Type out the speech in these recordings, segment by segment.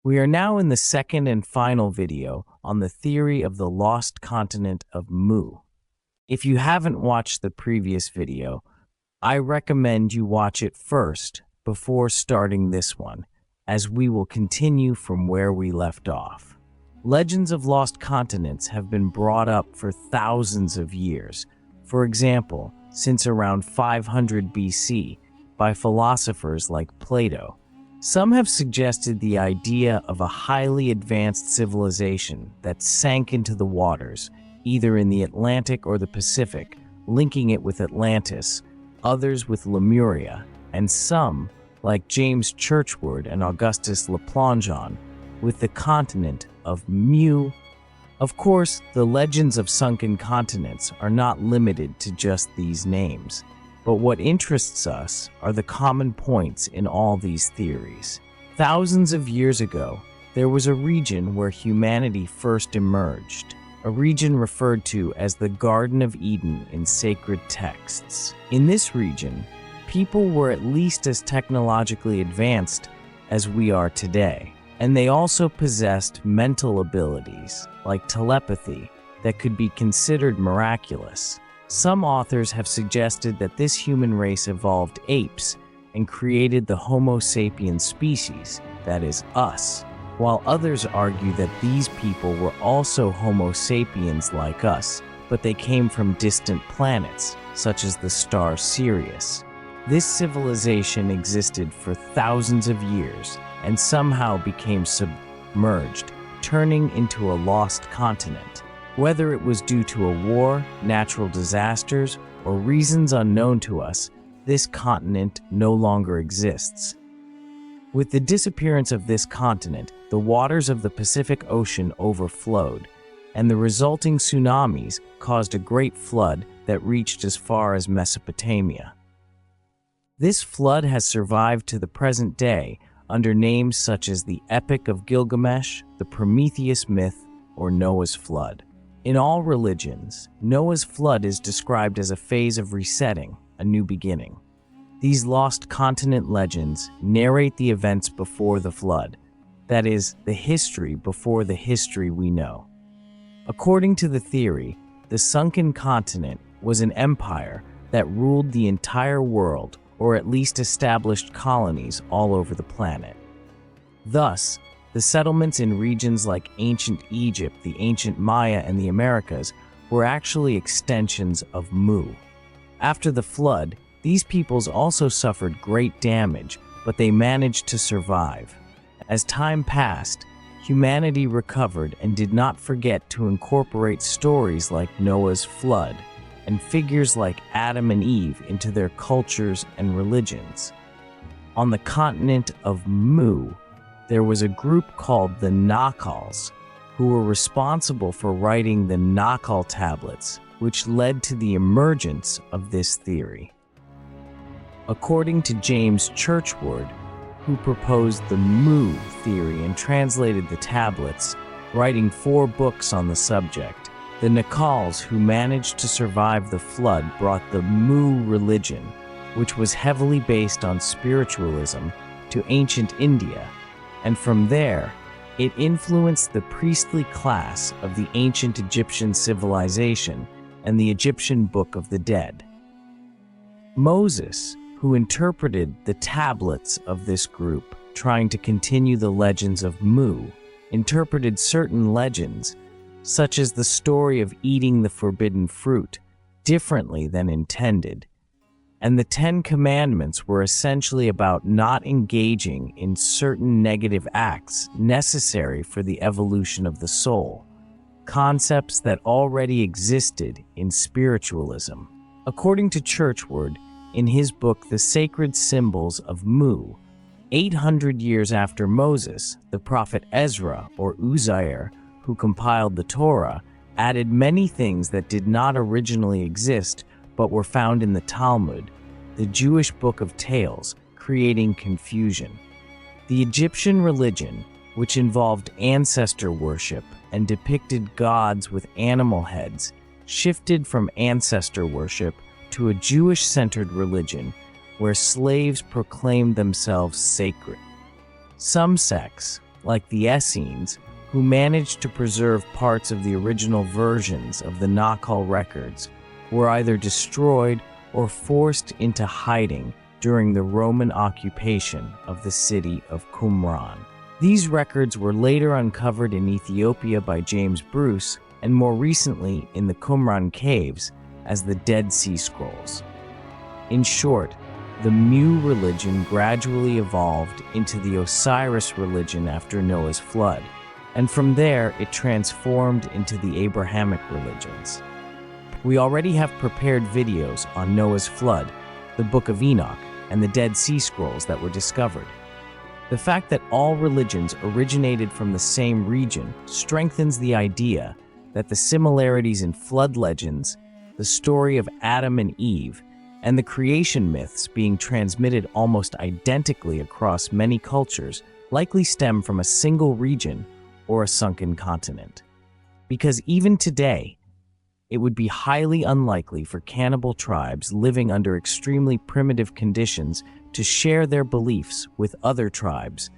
We are now in the second and final video on the theory of the lost continent of Mu. If you haven't watched the previous video, I recommend you watch it first before starting this one, as we will continue from where we left off. Legends of lost continents have been brought up for thousands of years. For example, since around 500 BC, by philosophers like Plato. Some have suggested the idea of a highly advanced civilization that sank into the waters, either in the Atlantic or the Pacific, linking it with Atlantis, others with Lemuria, and some, like James Churchward and Augustus Plongeon, with the continent of Mu. Of course, the legends of sunken continents are not limited to just these names. But what interests us are the common points in all these theories. Thousands of years ago, there was a region where humanity first emerged, a region referred to as the Garden of Eden in sacred texts. In this region, people were at least as technologically advanced as we are today, and they also possessed mental abilities, like telepathy, that could be considered miraculous. Some authors have suggested that this human race evolved apes and created the Homo sapiens species, that is, us, while others argue that these people were also Homo sapiens like us, but they came from distant planets, such as the star Sirius. This civilization existed for thousands of years and somehow became submerged, turning into a lost continent. Whether it was due to a war, natural disasters, or reasons unknown to us, this continent no longer exists. With the disappearance of this continent, the waters of the Pacific Ocean overflowed, and the resulting tsunamis caused a great flood that reached as far as Mesopotamia. This flood has survived to the present day under names such as the Epic of Gilgamesh, the Prometheus myth, or Noah's flood. In all religions, Noah's flood is described as a phase of resetting, a new beginning. These lost continent legends narrate the events before the flood, that is, the history before the history we know. According to the theory, the sunken continent was an empire that ruled the entire world, or at least established colonies all over the planet. Thus, the settlements in regions like ancient Egypt, the ancient Maya, and the Americas were actually extensions of Mu. After the flood, these peoples also suffered great damage, but they managed to survive. As time passed, humanity recovered and did not forget to incorporate stories like Noah's flood and figures like Adam and Eve into their cultures and religions. On the continent of Mu, there was a group called the Nakals, who were responsible for writing the Nakal tablets, which led to the emergence of this theory. According to James Churchward, who proposed the Mu theory and translated the tablets, writing 4 books on the subject, the Nakals who managed to survive the flood brought the Mu religion, which was heavily based on spiritualism, to ancient India, and from there, it influenced the priestly class of the ancient Egyptian civilization and the Egyptian Book of the Dead. Moses, who interpreted the tablets of this group, trying to continue the legends of Mu, interpreted certain legends, such as the story of eating the forbidden fruit, differently than intended. And the 10 Commandments were essentially about not engaging in certain negative acts necessary for the evolution of the soul, concepts that already existed in spiritualism. According to Churchward, in his book The Sacred Symbols of Mu, 800 years after Moses, the prophet Ezra, or Uzair, who compiled the Torah, added many things that did not originally exist but were found in the Talmud, the Jewish book of tales, creating confusion. The Egyptian religion, which involved ancestor worship and depicted gods with animal heads, shifted from ancestor worship to a Jewish-centered religion where slaves proclaimed themselves sacred. Some sects, like the Essenes, who managed to preserve parts of the original versions of the Nahal records, were either destroyed or forced into hiding during the Roman occupation of the city of Qumran. These records were later uncovered in Ethiopia by James Bruce, and more recently in the Qumran caves as the Dead Sea Scrolls. In short, the Mu religion gradually evolved into the Osiris religion after Noah's flood, and from there it transformed into the Abrahamic religions. We already have prepared videos on Noah's flood, the Book of Enoch, and the Dead Sea Scrolls that were discovered. The fact that all religions originated from the same region strengthens the idea that the similarities in flood legends, the story of Adam and Eve, and the creation myths being transmitted almost identically across many cultures likely stem from a single region or a sunken continent. Because even today, it would be highly unlikely for cannibal tribes living under extremely primitive conditions to share their beliefs with other tribes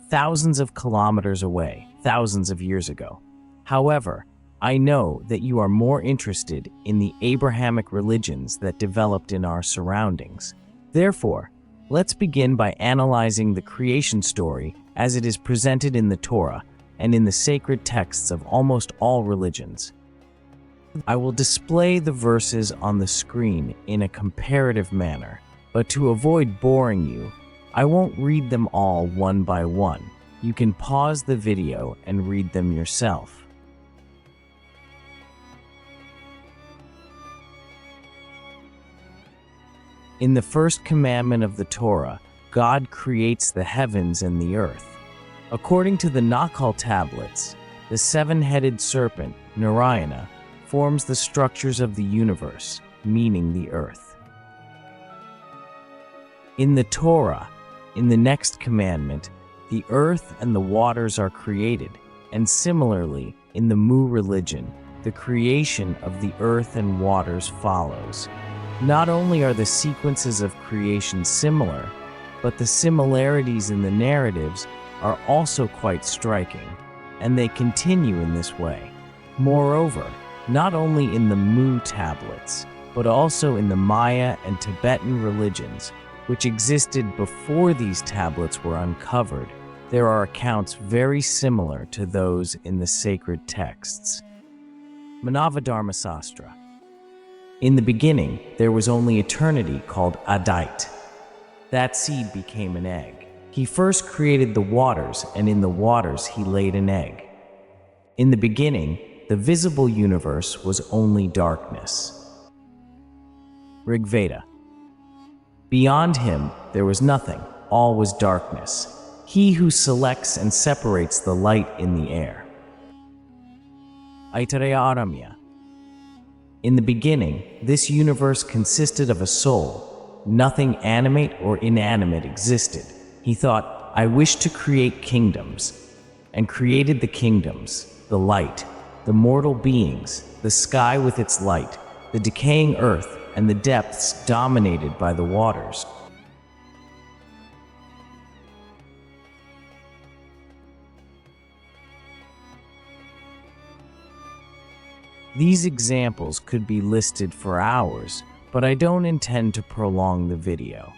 thousands of kilometers away, thousands of years ago. However, I know that you are more interested in the Abrahamic religions that developed in our surroundings. Therefore, let's begin by analyzing the creation story as it is presented in the Torah and in the sacred texts of almost all religions. I will display the verses on the screen in a comparative manner, but to avoid boring you, I won't read them all one by one. You can pause the video and read them yourself. In the first commandment of the Torah, God creates the heavens and the earth. According to the Nahal tablets, the seven-headed serpent, Narayana, forms the structures of the universe, meaning the earth. In the Torah, in the next commandment, the earth and the waters are created, and similarly, in the Mu religion, the creation of the earth and waters follows. Not only are the sequences of creation similar, but the similarities in the narratives are also quite striking, and they continue in this way. Moreover, not only in the Mu tablets, but also in the Maya and Tibetan religions, which existed before these tablets were uncovered, there are accounts very similar to those in the sacred texts. Manavadharma Sastra. In the beginning, there was only eternity called Adait. That seed became an egg. He first created the waters, and in the waters he laid an egg. In the beginning, the visible universe was only darkness. Rig Veda. Beyond him, there was nothing. All was darkness. He who selects and separates the light in the air. Aitareya Aramya. In the beginning, this universe consisted of a soul. Nothing animate or inanimate existed. He thought, I wish to create kingdoms, and created the kingdoms, the light, the mortal beings, the sky with its light, the decaying earth, and the depths dominated by the waters. These examples could be listed for hours, but I don't intend to prolong the video.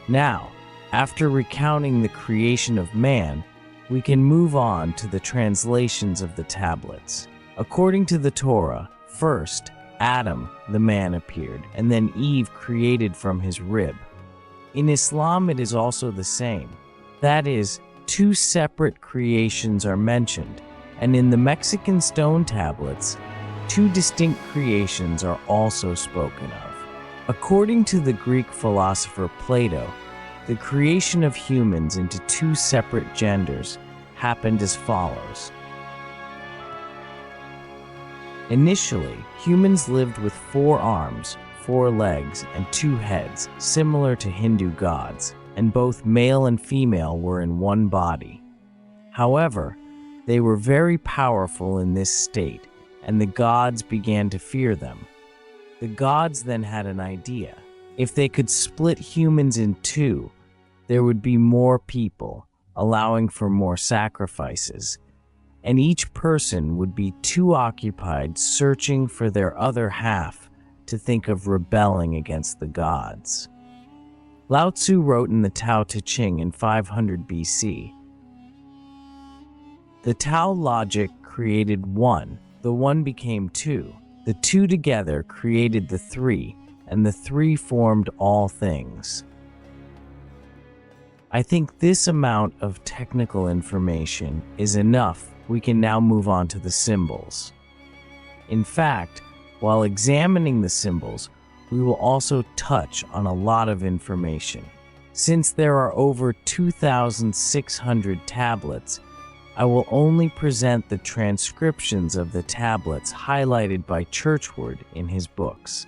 Now, after recounting the creation of man, we can move on to the translations of the tablets. According to the Torah, first, Adam, the man, appeared, and then Eve created from his rib. In Islam, it is also the same. That is, two separate creations are mentioned, and in the Mexican stone tablets, two distinct creations are also spoken of. According to the Greek philosopher Plato, the creation of humans into two separate genders happened as follows. Initially, humans lived with 4 arms, 4 legs, and 2 heads, similar to Hindu gods, and both male and female were in one body. However, they were very powerful in this state, and the gods began to fear them. The gods then had an idea. If they could split humans in two, there would be more people, allowing for more sacrifices, and each person would be too occupied searching for their other half to think of rebelling against the gods. Lao Tzu wrote in the Tao Te Ching in 500 BC, "The Tao logic created one, the one became two, the two together created the three, and the three formed all things." I think this amount of technical information is enough. We can now move on to the symbols. In fact, while examining the symbols, we will also touch on a lot of information. Since there are over 2,600 tablets, I will only present the transcriptions of the tablets highlighted by Churchward in his books.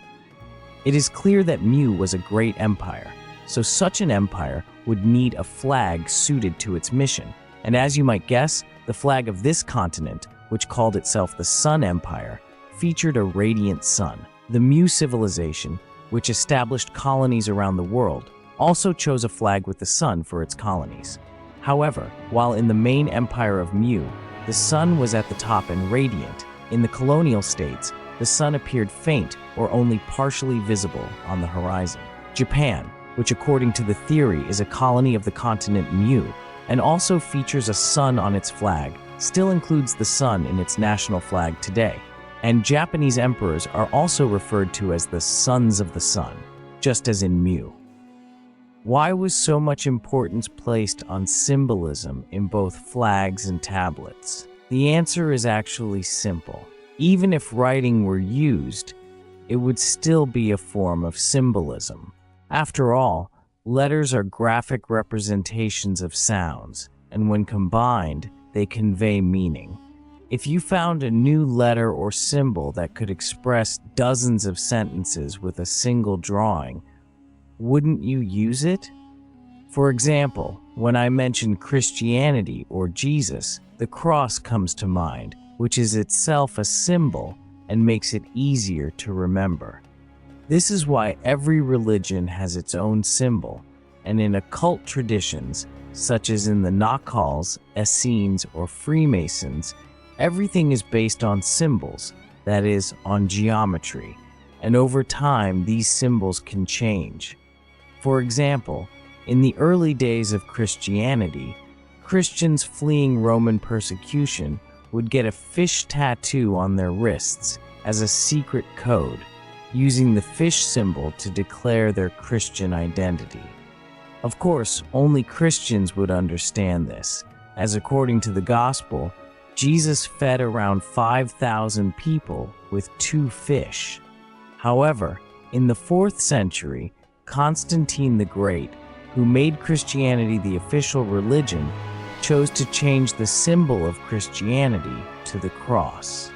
It is clear that Mu was a great empire, so such an empire would need a flag suited to its mission. And as you might guess, the flag of this continent, which called itself the Sun Empire, featured a radiant sun. The Mu civilization, which established colonies around the world, also chose a flag with the sun for its colonies. However, while in the main empire of Mu, the sun was at the top and radiant, in the colonial states, the sun appeared faint or only partially visible on the horizon. Japan, which according to the theory is a colony of the continent Mu, and also features a sun on its flag, still includes the sun in its national flag today. And Japanese emperors are also referred to as the sons of the sun, just as in Mu. Why was so much importance placed on symbolism in both flags and tablets? The answer is actually simple. Even if writing were used, it would still be a form of symbolism. After all, letters are graphic representations of sounds, and when combined, they convey meaning. If you found a new letter or symbol that could express dozens of sentences with a single drawing, wouldn't you use it? For example, when I mention Christianity or Jesus, the cross comes to mind, which is itself a symbol and makes it easier to remember. This is why every religion has its own symbol, and in occult traditions, such as in the Nahkals, Essenes, or Freemasons, everything is based on symbols, that is, on geometry, and over time these symbols can change. For example, in the early days of Christianity, Christians fleeing Roman persecution would get a fish tattoo on their wrists as a secret code, using the fish symbol to declare their Christian identity. Of course, only Christians would understand this, as according to the Gospel, Jesus fed around 5,000 people with 2 fish. However, in the 4th century, Constantine the Great, who made Christianity the official religion, chose to change the symbol of Christianity to the cross.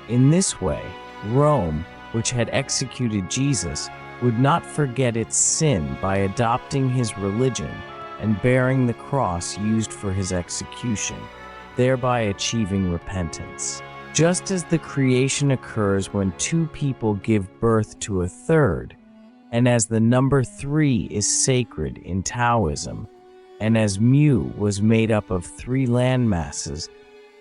In this way, Rome, which had executed Jesus, would not forget its sin by adopting his religion and bearing the cross used for his execution, thereby achieving repentance. Just as the creation occurs when 2 people give birth to a third, and as the number 3 is sacred in Taoism, and as Mu was made up of 3 landmasses,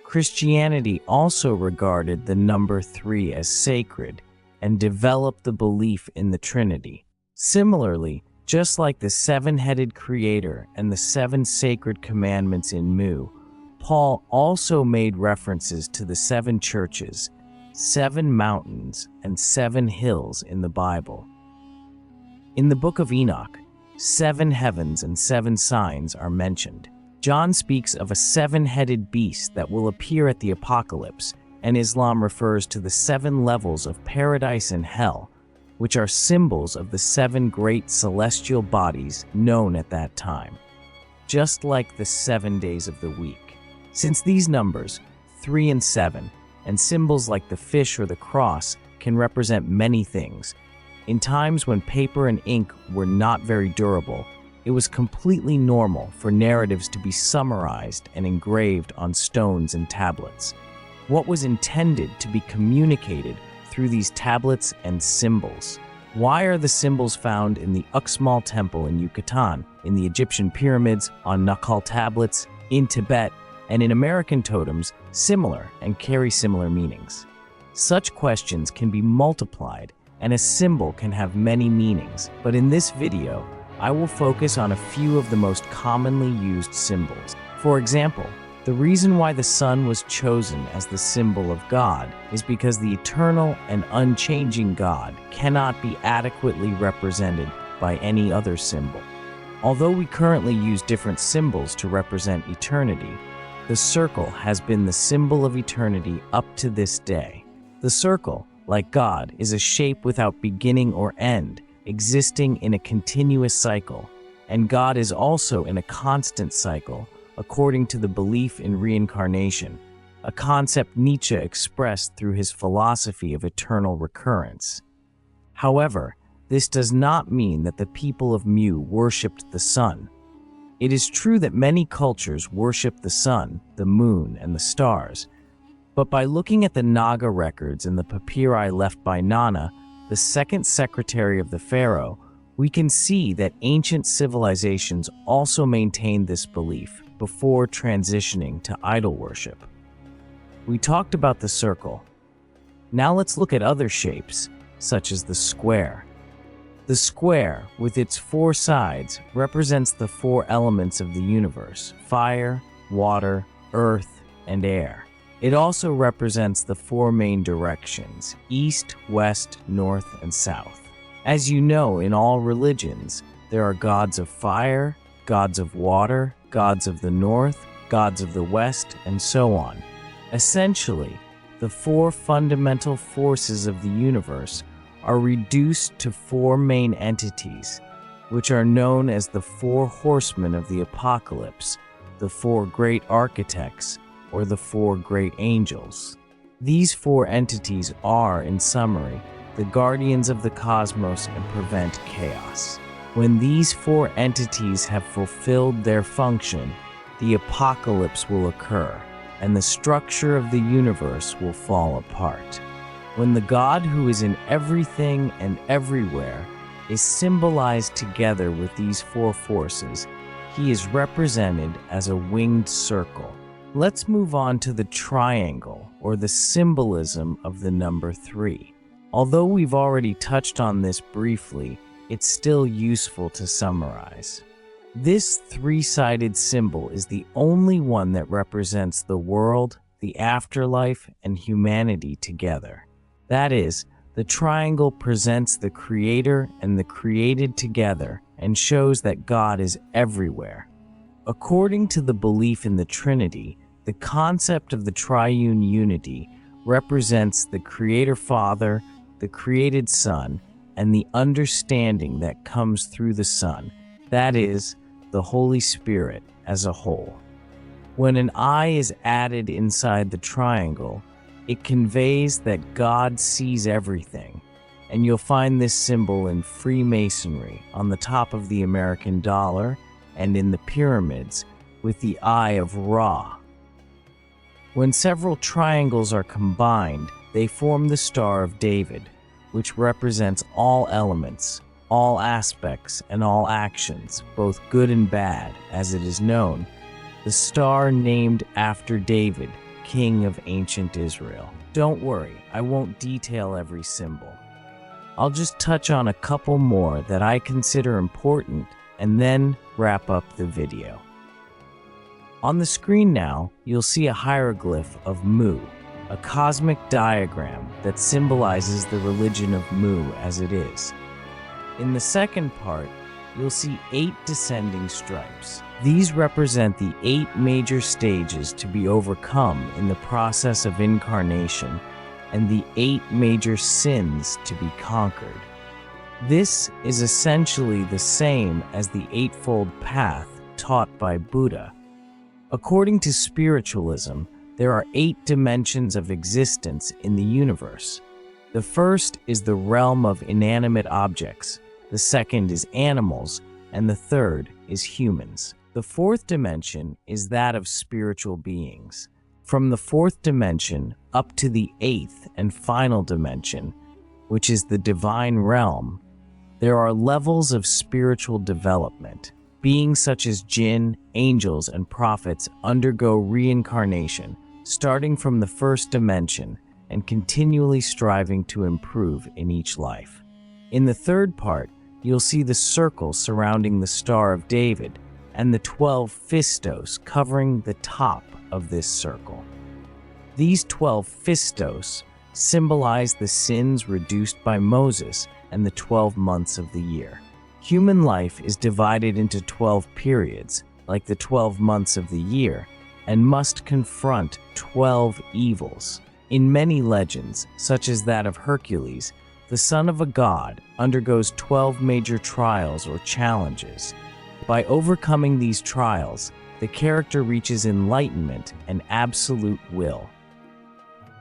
Christianity also regarded the number 3 as sacred and developed the belief in the Trinity. Similarly, just like the 7-headed Creator and the 7 sacred commandments in Mu, Paul also made references to the 7 churches, 7 mountains, and 7 hills in the Bible. In the book of Enoch, 7 heavens and 7 signs are mentioned. John speaks of a 7-headed beast that will appear at the apocalypse, and Islam refers to the 7 levels of paradise and hell, which are symbols of the 7 great celestial bodies known at that time, just like the 7 days of the week. Since these numbers, 3 and 7, and symbols like the fish or the cross can represent many things, in times when paper and ink were not very durable, it was completely normal for narratives to be summarized and engraved on stones and tablets. What was intended to be communicated through these tablets and symbols? Why are the symbols found in the Uxmal Temple in Yucatan, in the Egyptian pyramids, on Nahkal tablets, In Tibet and in American totems, similar and carry similar meanings. Such questions can be multiplied, and a symbol can have many meanings, but in this video, I will focus on a few of the most commonly used symbols. For example, the reason why the sun was chosen as the symbol of God is because the eternal and unchanging God cannot be adequately represented by any other symbol. Although we currently use different symbols to represent eternity, the circle has been the symbol of eternity up to this day. The circle, like God, is a shape without beginning or end, existing in a continuous cycle, and God is also in a constant cycle, according to the belief in reincarnation, a concept Nietzsche expressed through his philosophy of eternal recurrence. However, this does not mean that the people of Mu worshipped the sun. It is true that many cultures worship the sun, the moon, and the stars, but by looking at the Naga records and the papyri left by Nana, the second secretary of the pharaoh, we can see that ancient civilizations also maintained this belief before transitioning to idol worship. We talked about the circle. Now let's look at other shapes, such as the square. The square, with its four sides, represents the four elements of the universe: fire, water, earth, and air. It also represents the four main directions: east, west, north, and south. As you know, in all religions, there are gods of fire, gods of water, gods of the north, gods of the west, and so on. Essentially, the four fundamental forces of the universe are reduced to four main entities, which are known as the four horsemen of the apocalypse, the four great architects, or the four great angels. These four entities are, in summary, the guardians of the cosmos and prevent chaos. When these four entities have fulfilled their function, the apocalypse will occur, and the structure of the universe will fall apart. When the God who is in everything and everywhere is symbolized together with these four forces, he is represented as a winged circle. Let's move on to the triangle, or the symbolism of the number 3. Although we've already touched on this briefly, it's still useful to summarize. This three-sided symbol is the only one that represents the world, the afterlife, and humanity together. That is, the triangle presents the creator and the created together and shows that God is everywhere. According to the belief in the Trinity, the concept of the triune unity represents the Creator Father, the created Son, and the understanding that comes through the Son, that is, the Holy Spirit as a whole. When an eye is added inside the triangle, it conveys that God sees everything, and you'll find this symbol in Freemasonry on the top of the American dollar and in the pyramids with the Eye of Ra. When several triangles are combined, they form the Star of David, which represents all elements, all aspects, and all actions, both good and bad, as it is known, the star named after David, king of ancient Israel. Don't worry, I won't detail every symbol. I'll just touch on a couple more that I consider important and then wrap up the video. On the screen now, you'll see a hieroglyph of Mu, a cosmic diagram that symbolizes the religion of Mu as it is. In the second part, you'll see 8 descending stripes. These represent the 8 major stages to be overcome in the process of incarnation and the 8 major sins to be conquered. This is essentially the same as the Eightfold Path taught by Buddha. According to spiritualism, there are 8 dimensions of existence in the universe. The first is the realm of inanimate objects, the second is animals, and the third is humans. The fourth dimension is that of spiritual beings. From the fourth dimension up to the 8th and final dimension, which is the divine realm, there are levels of spiritual development. Beings such as jinn, angels, and prophets undergo reincarnation, starting from the first dimension and continually striving to improve in each life. In the third part, you'll see the circle surrounding the Star of David and the 12 fistos covering the top of this circle. These 12 fistos symbolize the sins reduced by Moses and the 12 months of the year. Human life is divided into 12 periods, like the 12 months of the year, and must confront 12 evils. In many legends, such as that of Hercules, the son of a god undergoes 12 major trials or challenges. By overcoming these trials, the character reaches enlightenment and absolute will.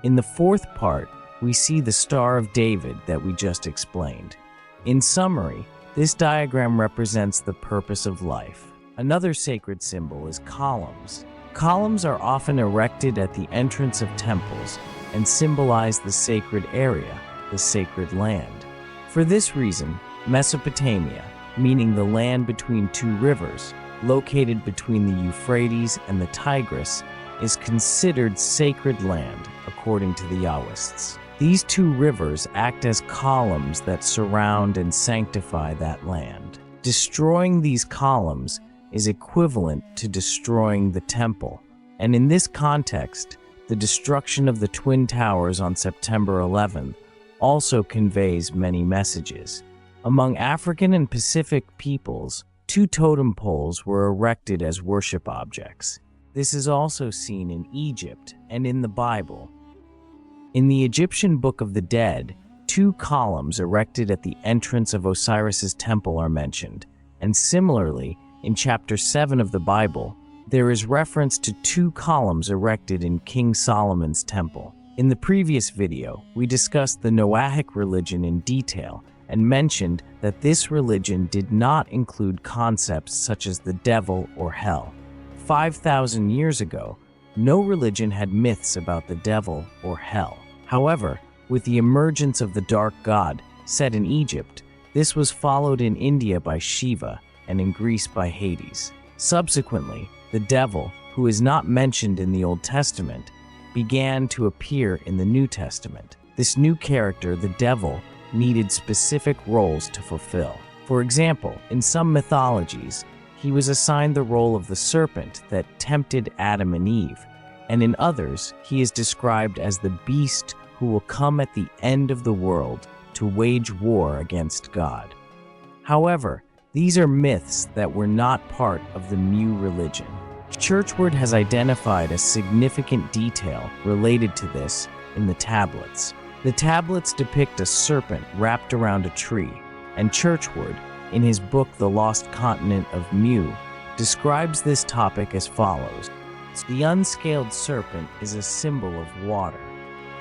In the fourth part, we see the Star of David that we just explained. In summary, this diagram represents the purpose of life. Another sacred symbol is columns. Columns are often erected at the entrance of temples and symbolize the sacred area, the sacred land. For this reason, Mesopotamia, meaning the land between two rivers, located between the Euphrates and the Tigris, is considered sacred land according to the Taoists. These two rivers act as columns that surround and sanctify that land. Destroying these columns is equivalent to destroying the temple, and in this context, the destruction of the Twin Towers on September 11th also conveys many messages. Among African and Pacific peoples, two totem poles were erected as worship objects. This is also seen in Egypt and in the Bible. In the Egyptian Book of the Dead, two columns erected at the entrance of Osiris's temple are mentioned, and similarly, in chapter 7 of the Bible, there is reference to two columns erected in King Solomon's temple. In the previous video, we discussed the Noahic religion in detail and mentioned that this religion did not include concepts such as the devil or hell. 5,000 years ago, no religion had myths about the devil or hell. However, with the emergence of the dark god set in Egypt, this was followed in India by Shiva and in Greece by Hades. Subsequently, the devil, who is not mentioned in the Old Testament, began to appear in the New Testament. This new character, the devil, needed specific roles to fulfill. For example, in some mythologies, he was assigned the role of the serpent that tempted Adam and Eve, and in others, he is described as the beast who will come at the end of the world to wage war against God. However, these are myths that were not part of the Mu religion. Churchward has identified a significant detail related to this in the tablets. The tablets depict a serpent wrapped around a tree, and Churchward, in his book The Lost Continent of Mu, describes this topic as follows. The unscaled serpent is a symbol of water.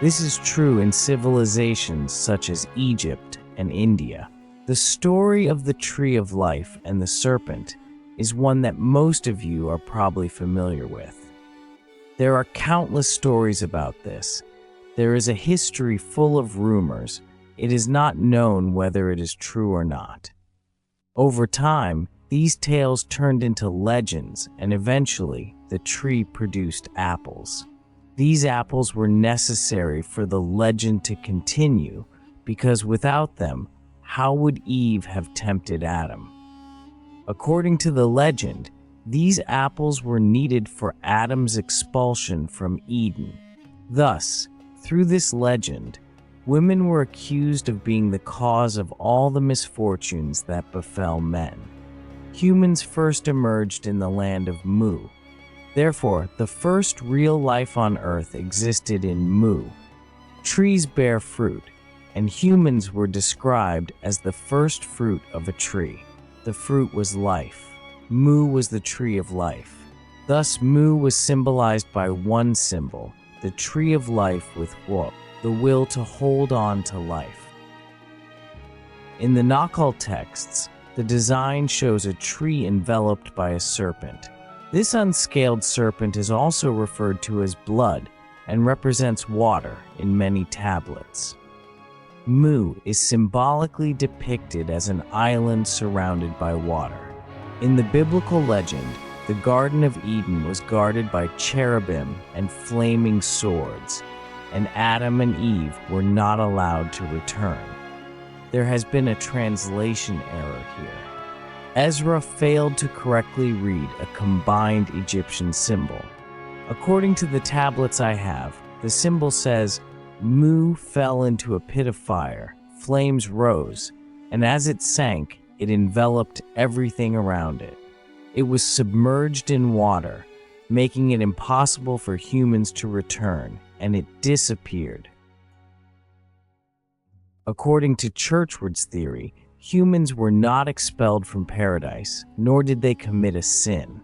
This is true in civilizations such as Egypt and India. The story of the Tree of Life and the serpent is one that most of you are probably familiar with. There are countless stories about this. There is a history full of rumors. It is not known whether it is true or not. Over time, these tales turned into legends, and eventually, the tree produced apples. These apples were necessary for the legend to continue, because without them, how would Eve have tempted Adam? According to the legend, these apples were needed for Adam's expulsion from Eden. Thus, through this legend, women were accused of being the cause of all the misfortunes that befell men. Humans first emerged in the land of Mu. Therefore, the first real life on Earth existed in Mu. Trees bear fruit, and humans were described as the first fruit of a tree. The fruit was life. Mu was the tree of life. Thus, Mu was symbolized by one symbol, the tree of life with Wo, the will to hold on to life. In the Nakal texts, the design shows a tree enveloped by a serpent. This unscaled serpent is also referred to as blood and represents water in many tablets. Mu is symbolically depicted as an island surrounded by water. In the biblical legend, the Garden of Eden was guarded by cherubim and flaming swords, and Adam and Eve were not allowed to return. There has been a translation error here. Ezra failed to correctly read a combined Egyptian symbol. According to the tablets I have, the symbol says, Mu fell into a pit of fire, flames rose, and as it sank, it enveloped everything around it. It was submerged in water, making it impossible for humans to return, and it disappeared. According to Churchward's theory, humans were not expelled from paradise, nor did they commit a sin.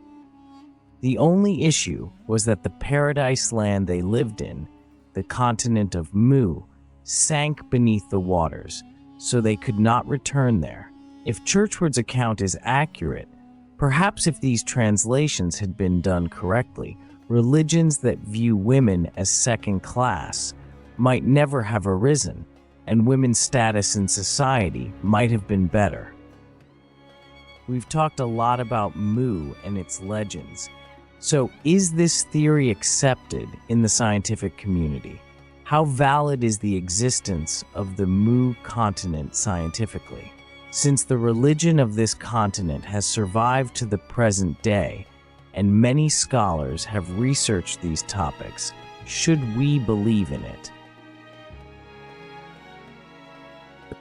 The only issue was that the paradise land they lived in, the continent of Mu, sank beneath the waters, so they could not return there. If Churchward's account is accurate, perhaps if these translations had been done correctly, religions that view women as second class might never have arisen, and women's status in society might have been better. We've talked a lot about Mu and its legends. So, is this theory accepted in the scientific community? How valid is the existence of the Mu continent scientifically? Since the religion of this continent has survived to the present day, and many scholars have researched these topics, should we believe in it?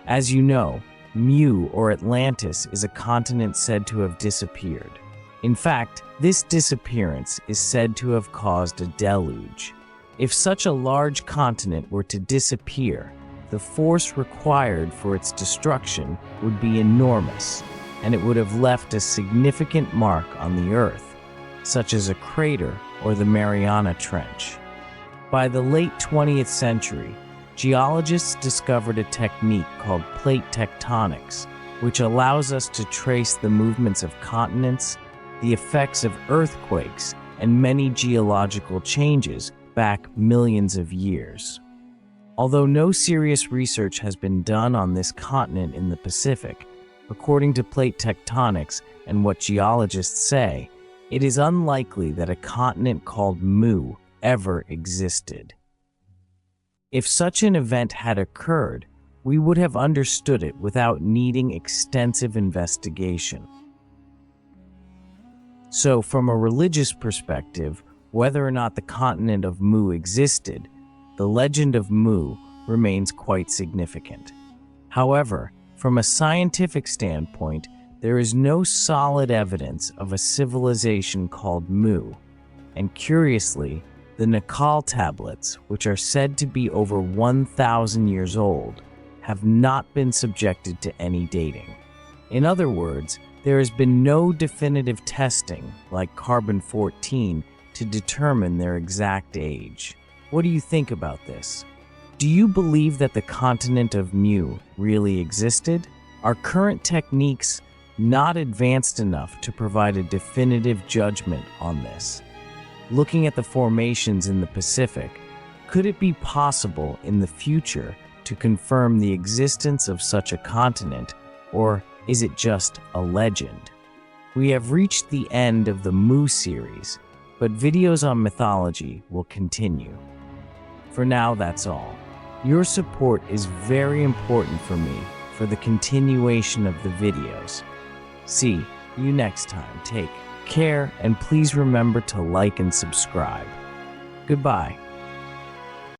As you know, Mu, or Atlantis, is a continent said to have disappeared. In fact, this disappearance is said to have caused a deluge. If such a large continent were to disappear, the force required for its destruction would be enormous, and it would have left a significant mark on the Earth, such as a crater or the Mariana Trench. By the late 20th century, geologists discovered a technique called plate tectonics, which allows us to trace the movements of continents, the effects of earthquakes, and many geological changes back millions of years. Although no serious research has been done on this continent in the Pacific, according to plate tectonics and what geologists say, it is unlikely that a continent called Mu ever existed. If such an event had occurred, we would have understood it without needing extensive investigation. So, from a religious perspective, whether or not the continent of Mu existed, the legend of Mu remains quite significant. However, from a scientific standpoint, there is no solid evidence of a civilization called Mu, and curiously, the Nakal tablets, which are said to be over 1,000 years old, have not been subjected to any dating. In other words, there has been no definitive testing, like carbon-14, to determine their exact age. What do you think about this? Do you believe that the continent of Mu really existed? Are current techniques not advanced enough to provide a definitive judgment on this? Looking at the formations in the Pacific, could it be possible in the future to confirm the existence of such a continent, or is it just a legend? We have reached the end of the Mu series, but videos on mythology will continue. For now, that's all. Your support is very important for me for the continuation of the videos. See you next time. Take care, and please remember to like and subscribe. Goodbye.